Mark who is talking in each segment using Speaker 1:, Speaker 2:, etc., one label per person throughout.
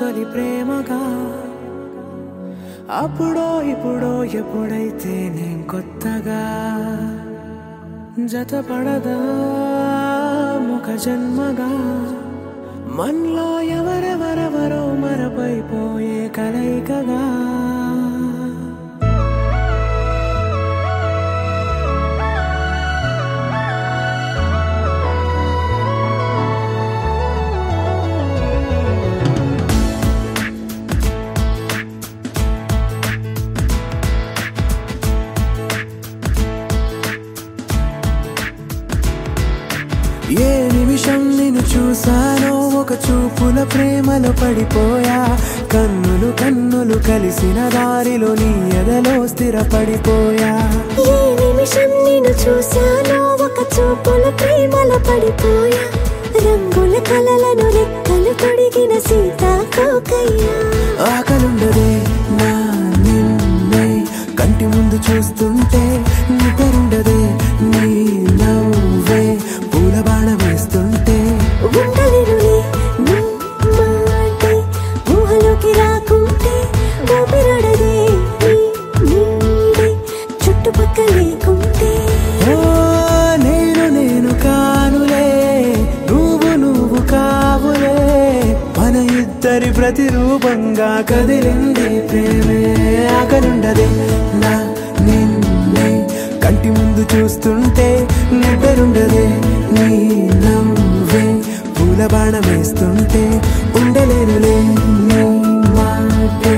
Speaker 1: తొలి ప్రేమగా అప్పుడో ఇప్పుడో ఎప్పుడైతే నేను కొత్తగా జతపడదా ముఖ జన్మగా మనలో ఎవరెవరెవరో మరపైపోయే కలయికగా ఏ నిమిషం నిన్ను చూసానో ఒక చూపుల ప్రేమలో పడిపోయా కన్నులు కన్నులు కలిసిన దారిలో నీ ఎదలో స్థిరపడిపోయా
Speaker 2: ఏ నిమిషం నిన్ను చూసానో ఒక చూపుల ప్రేమలో పడిపోయా రంగుల కలలను రెక్కలు తొడిగిన సీతాకోకయ్యా
Speaker 1: ఆకలుండదే నా నిన్నే కంటి ముందు చూస్తుంటే నిద్రుండదే నీ నవ్వే పూల బాణ వేస్తుంటే
Speaker 2: ఉండలేనులే నీ మాటే ఊహలోకి రాకుంటే ఊపిరాడదే నీ నీడే చుట్టుపక్కల లేకుంటే
Speaker 1: ఓ నేను నేను కానులే నువ్వు కావులే మన ఇద్దరి ప్రతిరూపంగా కదిలింది ప్రేమే ఆకలుండదే నా నిన్నే కంటి ముందు చూస్తుంటే నిద్రుండదే నీ నవ్వే పూల బాణం వేస్తుంటే ఉండలేనులే నీ మాటే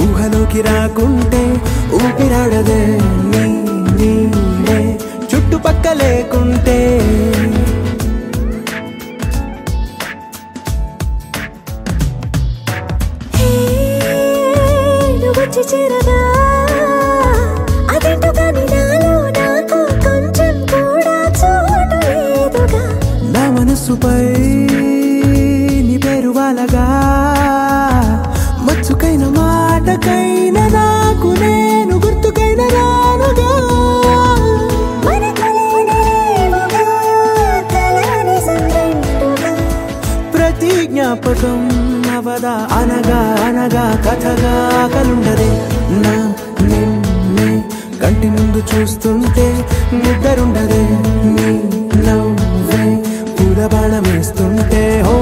Speaker 1: ఊహలోకి రాకుంటే ఊపిరాడదే నీ నీడే చుట్టుపక్క లేకుంటే
Speaker 2: వచ్చి చేరగా అదేంటో కానీ నాలో నాకు కొంచెం కూడా చోటు లేదుగా
Speaker 1: నా మనసుపై నీ పేరు వాలగా మచ్చుకైన మాటకైన నాకు నేను గుర్తుకైన రానుగా ప్రతి జ్ఞాపకం అవదా అనగా అనగా కథగా కలుండదే నా నిన్నే కంటి ముందు చూస్తుంటే నిద్రుండదే నీ నవ్వే పూల బాణం వేస్తుంటే ఓ